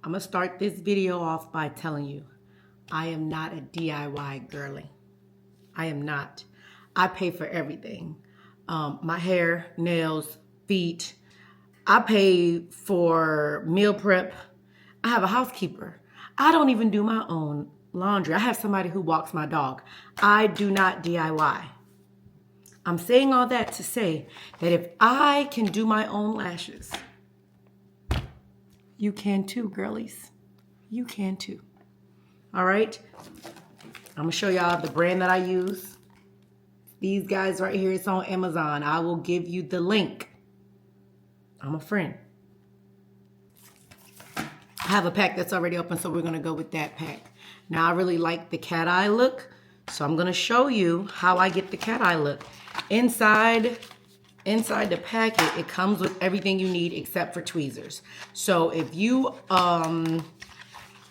I'm gonna start this video off by telling you, I am not a DIY girly. I am not. I pay for everything. My hair, nails, feet. I pay for meal prep. I have a housekeeper. I don't even do my own laundry. I have somebody who walks my dog. I do not DIY. I'm saying all that to say that if I can do my own lashes, you can too, girlies. You can too. All right? I'm gonna show y'all the brand that I use. These guys right here, it's on Amazon. I will give you the link. I'm a friend. I have a pack that's already open, so we're gonna go with that pack. Now I really like the cat eye look, so I'm gonna show you how I get the cat eye look. Inside the packet, it comes with everything you need except for tweezers. So if you don't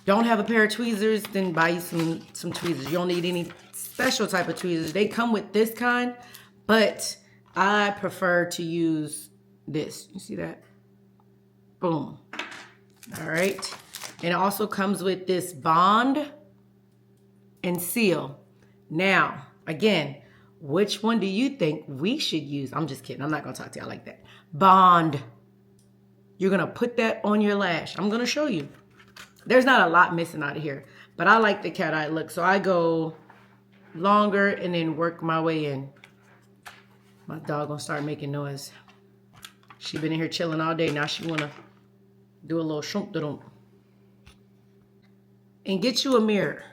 have a pair of tweezers, then buy you some tweezers. You don't need any special type of tweezers. They come with this kind, but I prefer to use this. You see that? Boom. All right. And it also comes with this bond and seal. Now, again, which one do you think we should use? I'm just kidding. I'm not going to talk to y'all like that. Bond. You're going to put that on your lash. I'm going to show you. There's not a lot missing out of here, but I like the cat eye look. So I go longer and then work my way in. My dog gonna start making noise. She been in here chilling all day. Now she wanna do a little shunk-da-dunk. And get you a mirror,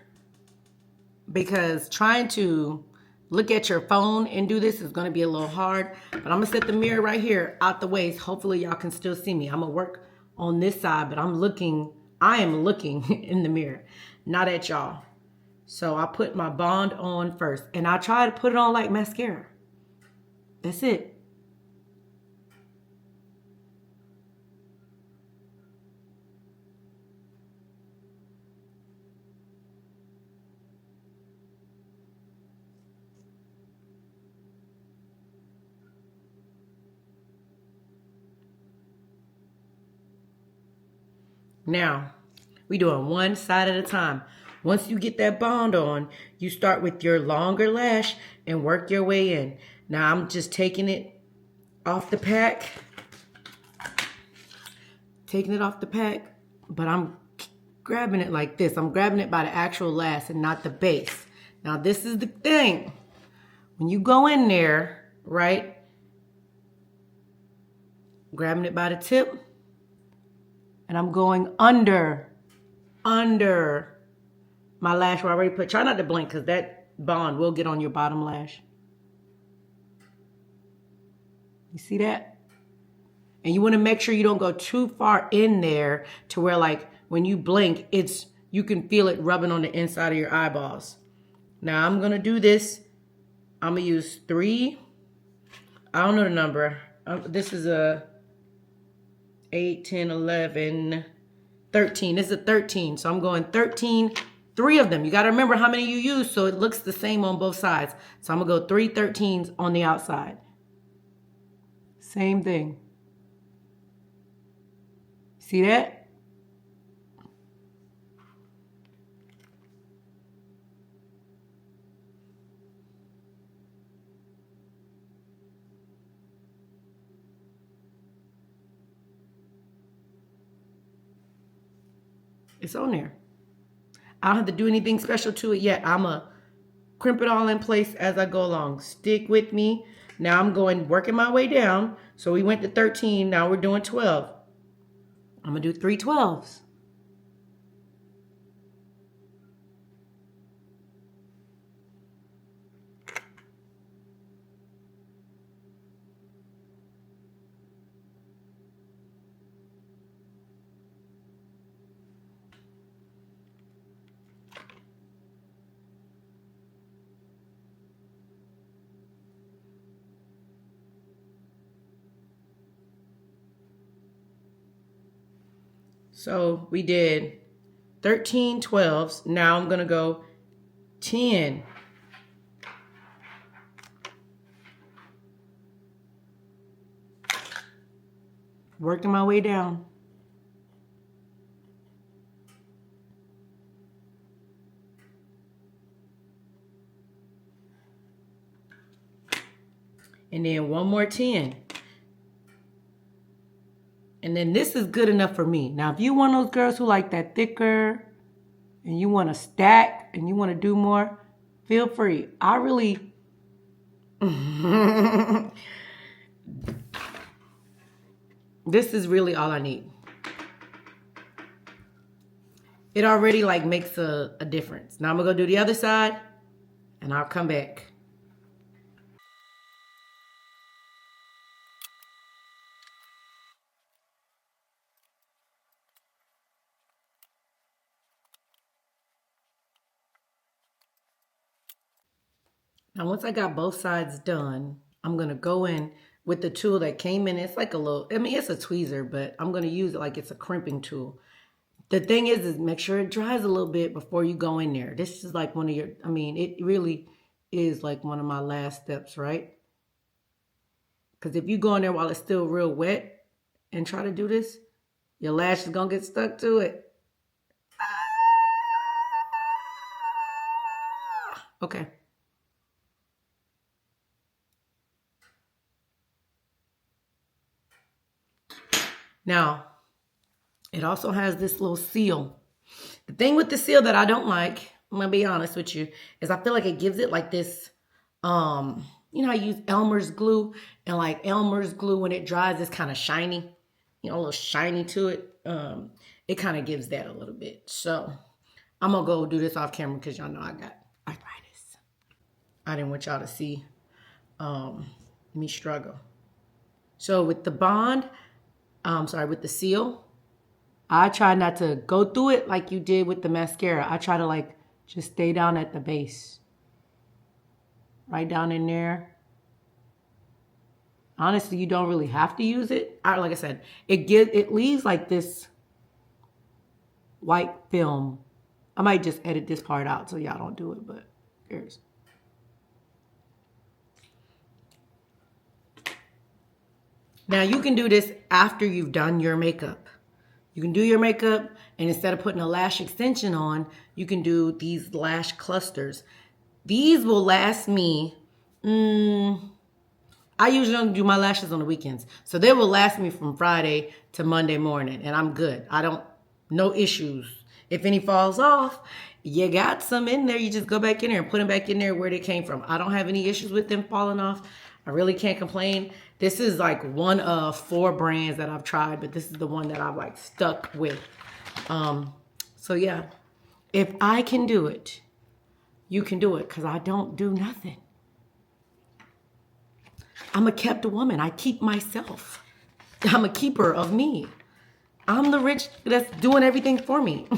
because trying to look at your phone and do this is gonna be a little hard. But I'm gonna set the mirror right here out the way. So hopefully y'all can still see me. I'm gonna work on this side, but I am looking in the mirror, not at y'all. So I put my bond on first, and I try to put it on like mascara. That's it. Now, we doing one side at a time. Once you get that bond on, you start with your longer lash and work your way in. Now, I'm just taking it off the pack. But I'm grabbing it like this. I'm grabbing it by the actual lash and not the base. Now, this is the thing. When you go in there, right, grabbing it by the tip, and I'm going under my lash where I already put. Try not to blink, because that bond will get on your bottom lash. You see that? And you want to make sure you don't go too far in there to where, like, when you blink, you can feel it rubbing on the inside of your eyeballs. Now I'm going to do this. I'm going to use 3. I don't know the number. This is a 8, 10, 11, 13. This is a 13. So I'm going 13, 3 of them. You got to remember how many you use so it looks the same on both sides. So I'm going to go 3 13s on the outside. Same thing. See that? It's on there. I don't have to do anything special to it yet. I'm going to crimp it all in place as I go along. Stick with me. Now I'm working my way down. So we went to 13. Now we're doing 12. I'm going to do 3 12s. So we did 13 12s. Now I'm going to go 10. Working my way down. And then one more 10. And then this is good enough for me. Now, if you one of those girls who like that thicker and you want to stack and you want to do more, feel free. I really... This is really all I need. It already like makes a difference. Now I'm gonna go do the other side and I'll come back. Now once I got both sides done, I'm gonna go in with the tool that came in. It's like a little, I mean, it's a tweezer, but I'm gonna use it like it's a crimping tool. The thing is make sure it dries a little bit before you go in there. This is like one of your, I mean, it really is like one of my last steps, right? Because if you go in there while it's still real wet and try to do this, your lash is gonna get stuck to it. Okay. Now, it also has this little seal. The thing with the seal that I don't like, I'm gonna be honest with you, is I feel like it gives it like this, you know, I use Elmer's glue, and like Elmer's glue, when it dries, it's kind of shiny, you know, a little shiny to it. It kind of gives that a little bit. So I'm gonna go do this off camera because y'all know I got arthritis. I didn't want y'all to see me struggle. So with the bond, with the seal, I try not to go through it like you did with the mascara. I try to like just stay down at the base. Right down in there. Honestly, you don't really have to use it. Like I said, it leaves like this white film. I might just edit this part out so y'all don't do it, but here's. Now you can do this after you've done your makeup. You can do your makeup, and instead of putting a lash extension on, you can do these lash clusters. These will last me, I usually don't do my lashes on the weekends. So they will last me from Friday to Monday morning, and I'm good. No issues. If any falls off, you got some in there. You just go back in there and put them back in there where they came from. I don't have any issues with them falling off. I really can't complain. This is like one of 4 brands that I've tried, but this is the one that I've like stuck with. So yeah, if I can do it, you can do it, because I don't do nothing. I'm a kept woman. I keep myself. I'm a keeper of me. I'm the rich that's doing everything for me.